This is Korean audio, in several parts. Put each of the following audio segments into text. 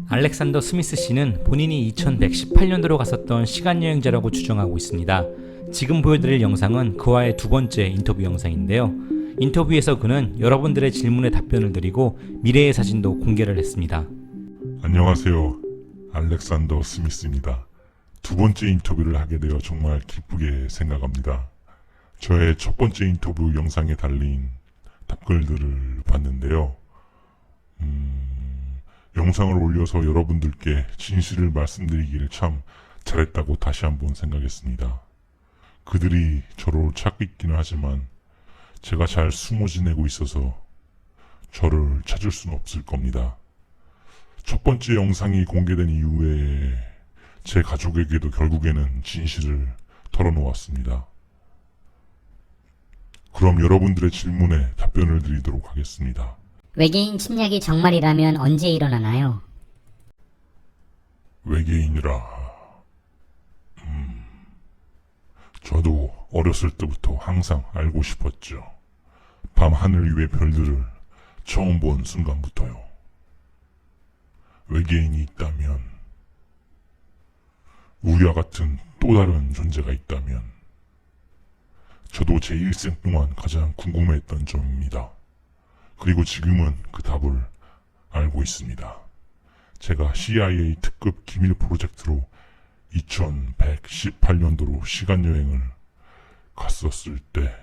알렉산더 스미스 씨는 본인이 2118년도로 갔었던 시간여행자라고 주장하고 있습니다. 지금 보여드릴 영상은 그와의 두 번째 인터뷰 영상인데요. 인터뷰에서 그는 여러분들의 질문에 답변을 드리고 미래의 사진도 공개를 했습니다. 안녕하세요. 알렉산더 스미스입니다. 두 번째 인터뷰를 하게 되어 정말 기쁘게 생각합니다. 저의 첫 번째 인터뷰 영상에 달린 답글들을 봤는데요. 영상을 올려서 여러분들께 진실을 말씀드리기를 참 잘했다고 다시 한번 생각했습니다. 그들이 저를 찾고 있기는 하지만 제가 잘 숨어 지내고 있어서 저를 찾을 수는 없을 겁니다. 첫 번째 영상이 공개된 이후에 제 가족에게도 결국에는 진실을 털어놓았습니다. 그럼 여러분들의 질문에 답변을 드리도록 하겠습니다. 외계인 침략이 정말이라면 언제 일어나나요? 외계인이라 저도 어렸을 때부터 항상 알고 싶었죠. 밤하늘 위의 별들을 처음 본 순간부터요. 외계인이 있다면, 우리와 같은 또 다른 존재가 있다면, 저도 제 일생 동안 가장 궁금해했던 점입니다. 그리고 지금은 그 답을 알고 있습니다. 제가 CIA 특급 기밀 프로젝트로 2118년도로 시간여행을 갔었을 때,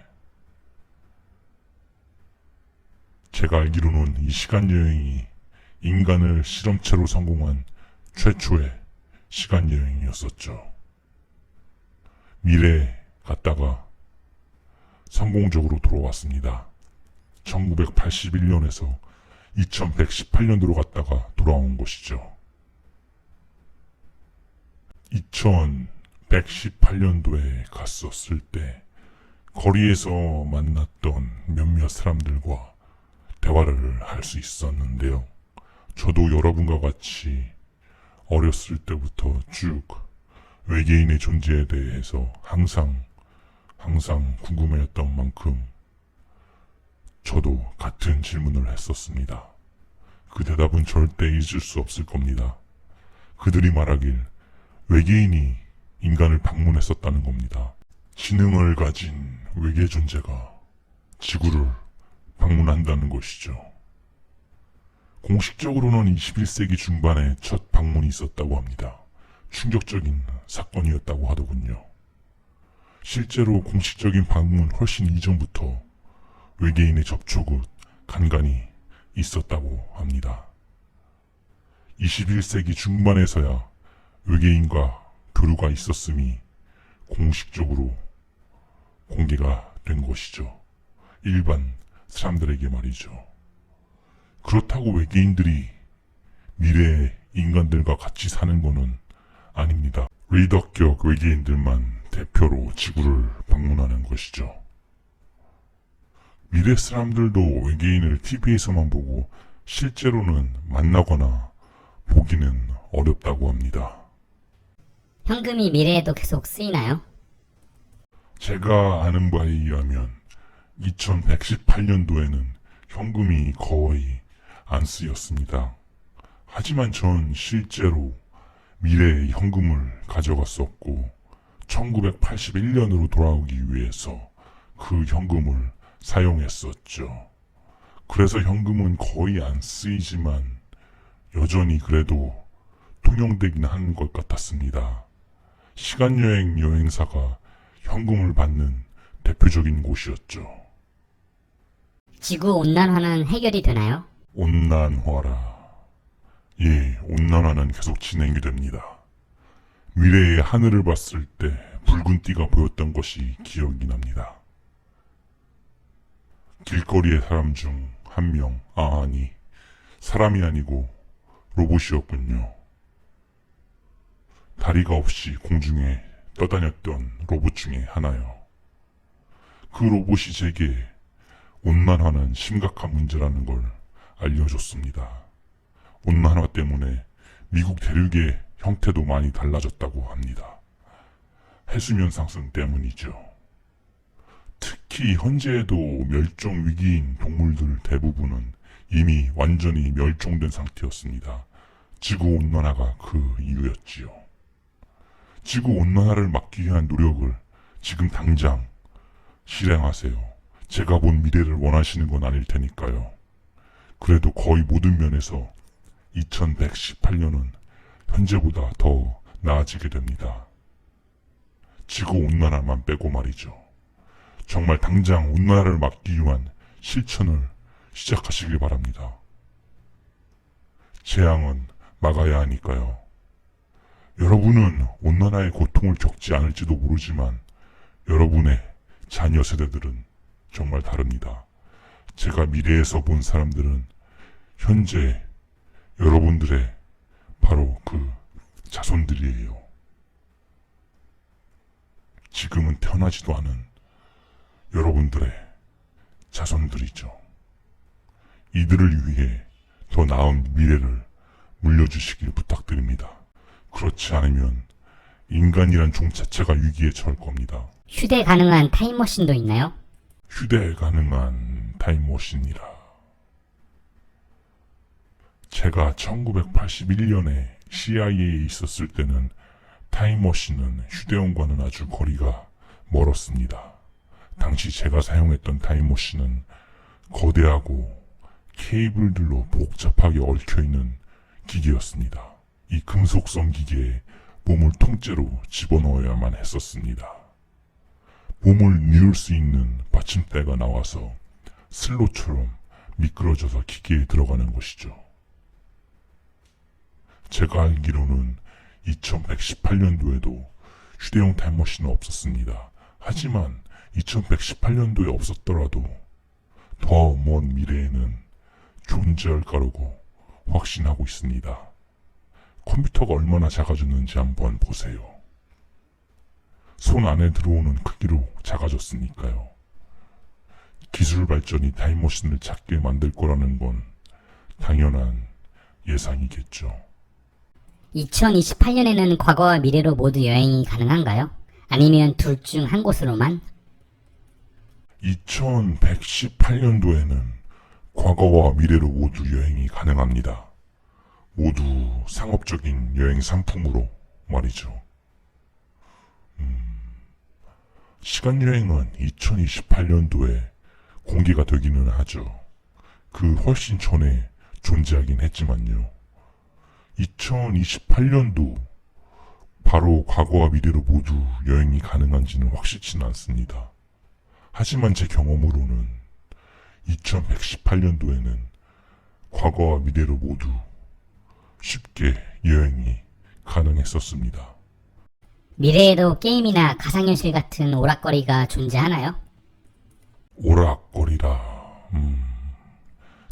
제가 알기로는 이 시간여행이 인간을 실험체로 성공한 최초의 시간여행이었었죠. 미래에 갔다가 성공적으로 돌아왔습니다. 1981년에서 2118년도로 갔다가 돌아온 것이죠. 2118년도에 갔었을 때 거리에서 만났던 몇몇 사람들과 대화를 할 수 있었는데요. 저도 여러분과 같이 어렸을 때부터 쭉 외계인의 존재에 대해서 항상 궁금해했던 만큼 저도 같은 질문을 했었습니다. 그 대답은 절대 잊을 수 없을 겁니다. 그들이 말하길 외계인이 인간을 방문했었다는 겁니다. 지능을 가진 외계 존재가 지구를 방문한다는 것이죠. 공식적으로는 21세기 중반에 첫 방문이 있었다고 합니다. 충격적인 사건이었다고 하더군요. 실제로 공식적인 방문 훨씬 이전부터 외계인의 접촉은 간간히 있었다고 합니다. 21세기 중반에서야 외계인과 교류가 있었음이 공식적으로 공개가 된 것이죠. 일반 사람들에게 말이죠. 그렇다고 외계인들이 미래의 인간들과 같이 사는 것은 아닙니다. 리더격 외계인들만 대표로 지구를 방문하는 것이죠. 미래 사람들도 외계인을 TV에서만 보고 실제로는 만나거나 보기는 어렵다고 합니다. 현금이 미래에도 계속 쓰이나요? 제가 아는 바에 의하면 2118년도에는 현금이 거의 안 쓰였습니다. 하지만 전 실제로 미래의 현금을 가져갔었고 1981년으로 돌아오기 위해서 그 현금을 사용했었죠. 그래서 현금은 거의 안 쓰이지만 여전히 그래도 통용되긴 하는 것 같았습니다. 시간여행 여행사가 현금을 받는 대표적인 곳이었죠. 지구온난화는 해결이 되나요? 온난화라. 예, 온난화는 계속 진행이 됩니다. 미래의 하늘을 봤을 때 붉은 띠가 보였던 것이 기억이 납니다. 길거리의 사람 중 한 명, 아니, 사람이 아니고 로봇이었군요. 다리가 없이 공중에 떠다녔던 로봇 중에 하나요. 그 로봇이 제게 온난화는 심각한 문제라는 걸 알려줬습니다. 온난화 때문에 미국 대륙의 형태도 많이 달라졌다고 합니다. 해수면 상승 때문이죠. 특히 현재에도 멸종 위기인 동물들 대부분은 이미 완전히 멸종된 상태였습니다. 지구온난화가 그 이유였지요. 지구온난화를 막기 위한 노력을 지금 당장 실행하세요. 제가 본 미래를 원하시는 건 아닐 테니까요. 그래도 거의 모든 면에서 2118년은 현재보다 더 나아지게 됩니다. 지구온난화만 빼고 말이죠. 정말 당장 온난화를 막기 위한 실천을 시작하시길 바랍니다. 재앙은 막아야 하니까요. 여러분은 온난화의 고통을 겪지 않을지도 모르지만 여러분의 자녀 세대들은 정말 다릅니다. 제가 미래에서 본 사람들은 현재 여러분들의 바로 그 자손들이에요. 지금은 태어나지도 않은 여러분들의 자손들이죠. 이들을 위해 더 나은 미래를 물려주시길 부탁드립니다. 그렇지 않으면 인간이란 종 자체가 위기에 처할 겁니다. 휴대 가능한 타임머신도 있나요? 휴대 가능한 타임머신이라. 제가 1981년에 CIA에 있었을 때는 타임머신은 휴대용과는 아주 거리가 멀었습니다. 당시 제가 사용했던 타임머신은 거대하고 케이블들로 복잡하게 얽혀있는 기계였습니다. 이 금속성 기계에 몸을 통째로 집어넣어야만 했었습니다. 몸을 뉘울 수 있는 받침대가 나와서 슬로처럼 미끄러져서 기계에 들어가는 것이죠. 제가 알기로는 2118년도에도 휴대용 타임머신은 없었습니다. 하지만 2118년도에 없었더라도 더 먼 미래에는 존재할 거라고 확신하고 있습니다. 컴퓨터가 얼마나 작아졌는지 한번 보세요. 손 안에 들어오는 크기로 작아졌으니까요. 기술 발전이 타임머신을 작게 만들 거라는 건 당연한 예상이겠죠. 2028년에는 과거와 미래로 모두 여행이 가능한가요? 아니면 둘 중 한 곳으로만? 2118년도에는 과거와 미래로 모두 여행이 가능합니다. 모두 상업적인 여행 상품으로 말이죠. 시간여행은 2028년도에 공개가 되기는 하죠. 그 훨씬 전에 존재하긴 했지만요. 2028년도 바로 과거와 미래로 모두 여행이 가능한지는 확실치는 않습니다. 하지만 제 경험으로는 2118년도에는 과거와 미래로 모두 쉽게 여행이 가능했었습니다. 미래에도 게임이나 가상현실 같은 오락거리가 존재하나요? 오락거리라.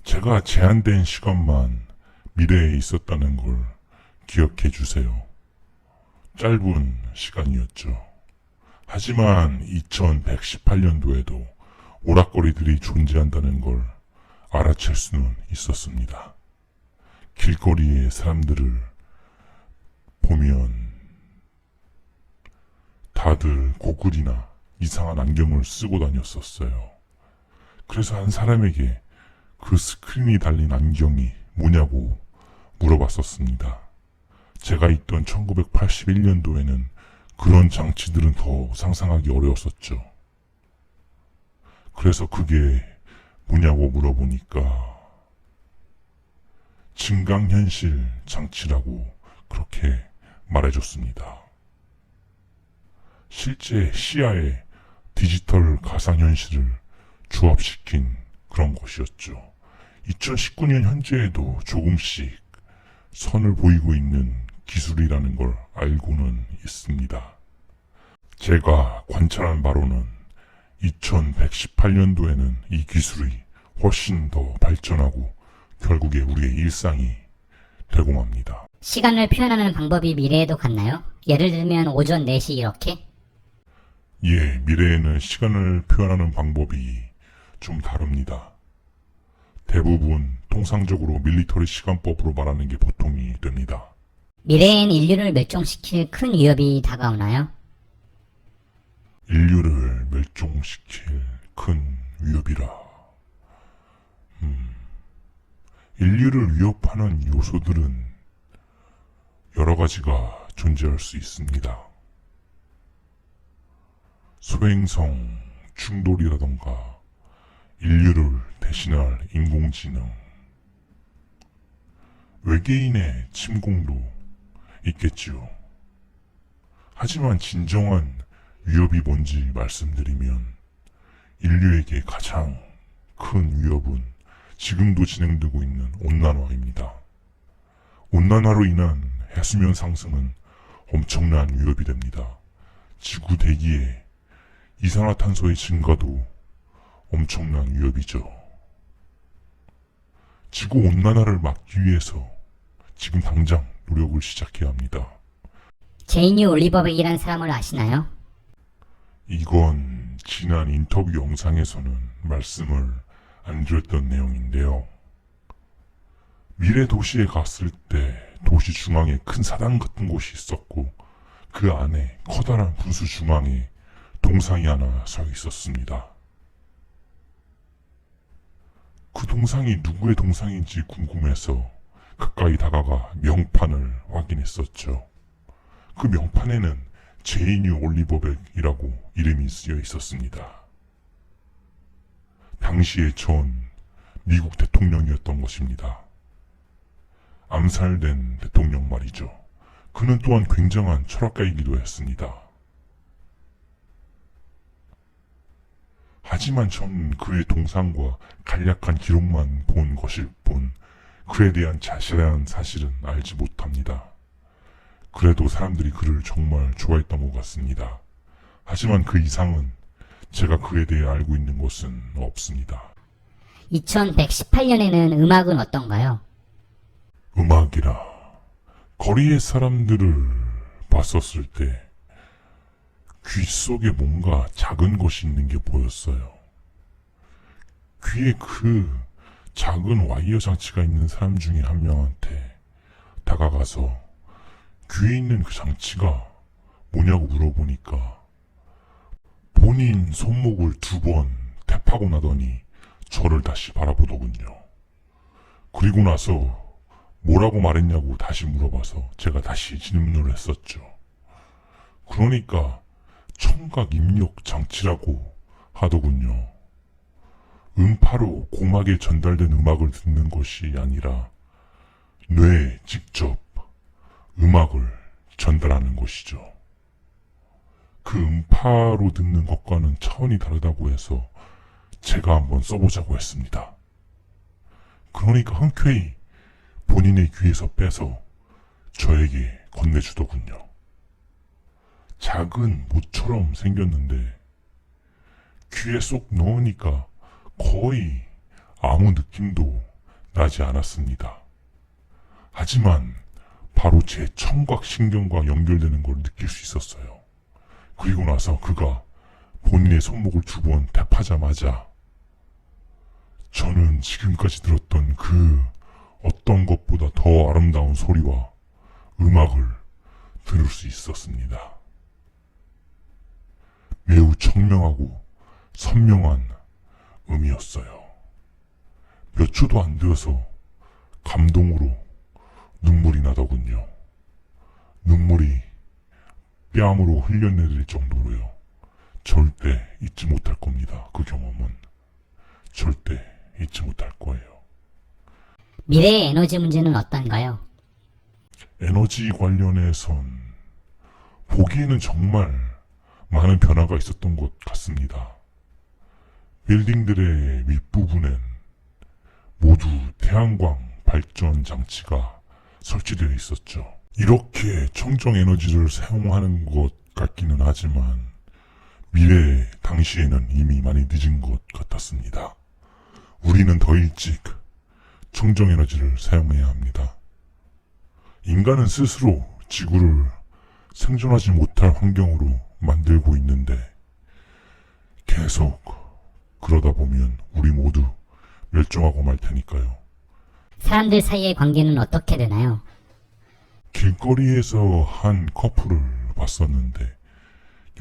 제가 제한된 시간만 미래에 있었다는 걸 기억해 주세요. 짧은 시간이었죠. 하지만 2118년도에도 오락거리들이 존재한다는 걸 알아챌 수는 있었습니다. 길거리의 사람들을 보면 다들 고글이나 이상한 안경을 쓰고 다녔었어요. 그래서 한 사람에게 그 스크린이 달린 안경이 뭐냐고 물어봤었습니다. 제가 있던 1981년도에는 그런 장치들은 더 상상하기 어려웠었죠. 그래서 그게 뭐냐고 물어보니까 증강현실 장치라고 그렇게 말해줬습니다. 실제 시야에 디지털 가상현실을 조합시킨 그런 것이었죠. 2019년 현재에도 조금씩 선을 보이고 있는 기술이라는 걸 알고는 있습니다. 제가 관찰한 바로는 2118년도에는 이 기술이 훨씬 더 발전하고 결국에 우리의 일상이 되고 맙니다. 시간을 표현하는 방법이 미래에도 같나요? 예를 들면 오전 4시 이렇게? 예, 미래에는 시간을 표현하는 방법이 좀 다릅니다. 대부분 통상적으로 밀리터리 시간법으로 말하는 게 보통이 됩니다. 미래엔 인류를 멸종시킬 큰 위협이 다가오나요? 인류를 멸종시킬 큰 위협이라. 인류를 위협하는 요소들은 가지가 존재할 수 있습니다. 소행성 충돌이라던가 인류를 대신할 인공지능, 외계인의 침공도 있겠지요. 하지만 진정한 위협이 뭔지 말씀드리면 인류에게 가장 큰 위협은 지금도 진행되고 있는 온난화입니다. 온난화로 인한 해수면 상승은 엄청난 위협이 됩니다. 지구 대기에 이산화탄소의 증가도 엄청난 위협이죠. 지구 온난화를 막기 위해서 지금 당장 노력을 시작해야 합니다. 제이뉴 올리버백이라는 사람을 아시나요? 이건 지난 인터뷰 영상에서는 말씀을 안 드렸던 내용인데요. 미래 도시에 갔을 때 도시 중앙에 큰 사당 같은 곳이 있었고 그 안에 커다란 분수 중앙에 동상이 하나 서 있었습니다. 그 동상이 누구의 동상인지 궁금해서 가까이 다가가 명판을 확인했었죠. 그 명판에는 제이뉴 올리버백이라고 이름이 쓰여 있었습니다. 당시에 전 미국 대통령이었던 것입니다. 암살된 대통령 말이죠. 그는 또한 굉장한 철학가이기도 했습니다. 하지만 전 그의 동상과 간략한 기록만 본 것일 뿐 그에 대한 자세한 사실은 알지 못합니다. 그래도 사람들이 그를 정말 좋아했던 것 같습니다. 하지만 그 이상은 제가 그에 대해 알고 있는 것은 없습니다. 2118년에는 음악은 어떤가요? 음악이라 거리의 사람들을 봤었을 때 귀 속에 뭔가 작은 것이 있는 게 보였어요. 귀에 그 작은 와이어 장치가 있는 사람 중에 한 명한테 다가가서 귀에 있는 그 장치가 뭐냐고 물어보니까 본인 손목을 2번 탭하고 나더니 저를 다시 바라보더군요. 그리고 나서 뭐라고 말했냐고 다시 물어봐서 제가 다시 질문을 했었죠. 그러니까 청각 입력 장치라고 하더군요. 음파로 고막에 전달된 음악을 듣는 것이 아니라 뇌에 직접 음악을 전달하는 것이죠. 그 음파로 듣는 것과는 차원이 다르다고 해서 제가 한번 써보자고 했습니다. 그러니까 흔쾌히 본인의 귀에서 빼서 저에게 건네주더군요. 작은 못처럼 생겼는데 귀에 쏙 넣으니까 거의 아무 느낌도 나지 않았습니다. 하지만 바로 제 청각 신경과 연결되는 걸 느낄 수 있었어요. 그리고 나서 그가 본인의 손목을 2번 탭하자마자 저는 지금까지 들었던 그 어떤 것보다 더 아름다운 소리와 음악을 들을 수 있었습니다. 매우 청명하고 선명한 음이었어요. 몇 초도 안 되어서 감동으로 눈물이 나더군요. 눈물이 뺨으로 흘려내릴 정도로요. 절대 잊지 못할 겁니다. 그 경험은 절대 잊지 못할 거예요. 미래의 에너지 문제는 어떤가요? 에너지 관련해선 보기에는 정말 많은 변화가 있었던 것 같습니다. 빌딩들의 윗부분엔 모두 태양광 발전 장치가 설치되어 있었죠. 이렇게 청정 에너지를 사용하는 것 같기는 하지만 미래 당시에는 이미 많이 늦은 것 같았습니다. 우리는 더 일찍 청정 에너지를 사용해야 합니다. 인간은 스스로 지구를 생존하지 못할 환경으로 만들고 있는데 계속 그러다 보면 우리 모두 멸종하고 말 테니까요. 사람들 사이의 관계는 어떻게 되나요? 길거리에서 한 커플을 봤었는데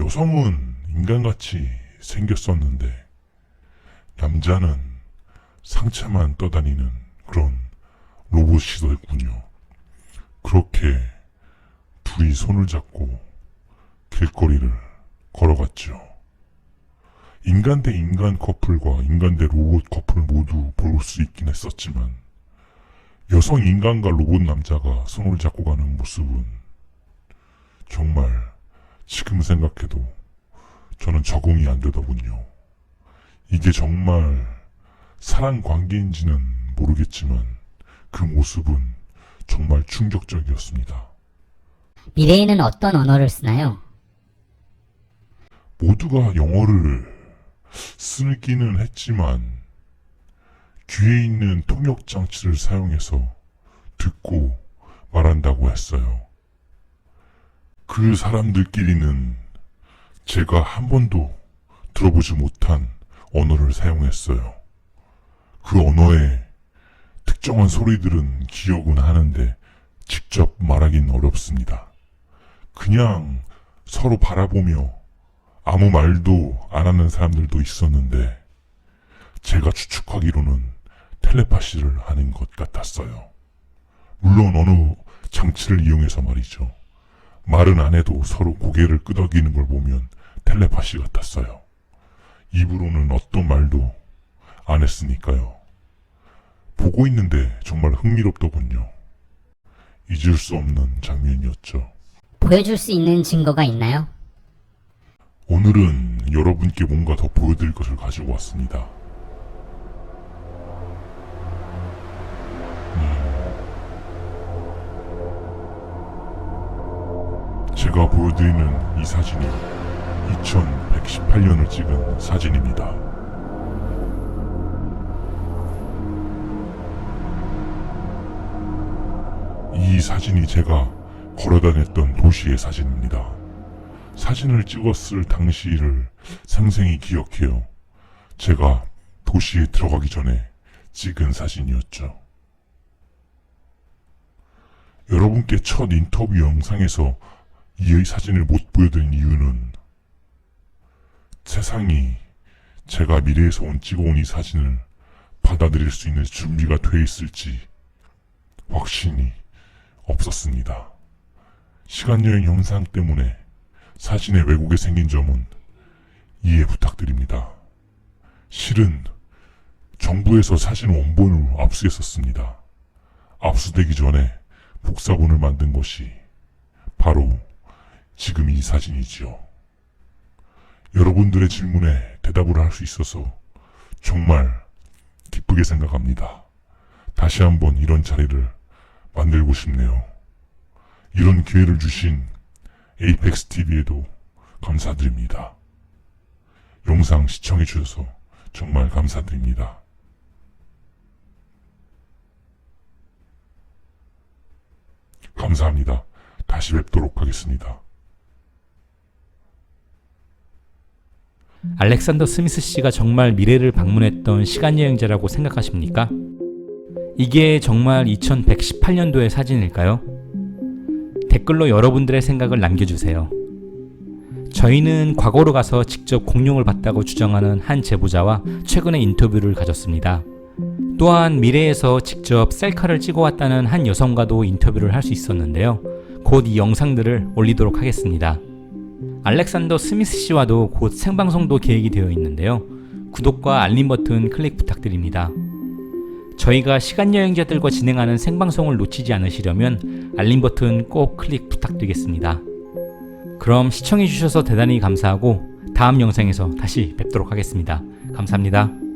여성은 인간같이 생겼었는데 남자는 상체만 떠다니는 그런 로봇이더군요. 그렇게 둘이 손을 잡고 길거리를 걸어갔죠. 인간 대 인간 커플과 인간 대 로봇 커플을 모두 볼 수 있긴 했었지만 여성 인간과 로봇 남자가 손을 잡고 가는 모습은 정말 지금 생각해도 저는 적응이 안 되더군요. 이게 정말 사랑 관계인지는 모르겠지만 그 모습은 정말 충격적이었습니다. 미래에는 어떤 언어를 쓰나요? 모두가 영어를 쓰기는 했지만 귀에 있는 통역 장치를 사용해서 듣고 말한다고 했어요. 그 사람들끼리는 제가 한 번도 들어보지 못한 언어를 사용했어요. 그 언어의 특정한 소리들은 기억은 하는데 직접 말하긴 어렵습니다. 그냥 서로 바라보며 아무 말도 안 하는 사람들도 있었는데 제가 추측하기로는 텔레파시를 하는 것 같았어요. 물론 어느 장치를 이용해서 말이죠. 말은 안 해도 서로 고개를 끄덕이는 걸 보면 텔레파시 같았어요. 입으로는 어떤 말도 안 했으니까요. 보고 있는데 정말 흥미롭더군요. 잊을 수 없는 장면이었죠. 보여줄 수 있는 증거가 있나요? 오늘은 여러분께 뭔가 더 보여드릴 것을 가지고 왔습니다. 제가 보여드리는 이 사진이 2118년을 찍은 사진입니다. 이 사진이 제가 걸어다녔던 도시의 사진입니다. 사진을 찍었을 당시를 생생히 기억해요. 제가 도시에 들어가기 전에 찍은 사진이었죠. 여러분께 첫 인터뷰 영상에서 이 사진을 못 보여드린 이유는 세상이 제가 미래에서 찍어온 이 사진을 받아들일 수 있는 준비가 돼 있을지 확신이 없었습니다. 시간여행 현상 때문에 사진에 왜곡이 생긴 점은 이해 부탁드립니다. 실은 정부에서 사진 원본을 압수했었습니다. 압수되기 전에 복사본을 만든 것이 바로 지금 이 사진이지요. 여러분들의 질문에 대답을 할 수 있어서 정말 기쁘게 생각합니다. 다시 한번 이런 자리를 만들고 싶네요. 이런 기회를 주신 에이펙스 TV에도 감사드립니다. 영상 시청해 주셔서 정말 감사드립니다. 감사합니다. 다시 뵙도록 하겠습니다. 알렉산더 스미스 씨가 정말 미래를 방문했던 시간여행자라고 생각하십니까? 이게 정말 2118년도의 사진일까요? 댓글로 여러분들의 생각을 남겨주세요. 저희는 과거로 가서 직접 공룡을 봤다고 주장하는 한 제보자와 최근에 인터뷰를 가졌습니다. 또한 미래에서 직접 셀카를 찍어왔다는 한 여성과도 인터뷰를 할 수 있었는데요. 곧 이 영상들을 올리도록 하겠습니다. 알렉산더 스미스 씨와도 곧 생방송도 계획이 되어 있는데요. 구독과 알림 버튼 클릭 부탁드립니다. 저희가 시간여행자들과 진행하는 생방송을 놓치지 않으시려면 알림 버튼 꼭 클릭 부탁드리겠습니다. 그럼 시청해주셔서 대단히 감사하고 다음 영상에서 다시 뵙도록 하겠습니다. 감사합니다.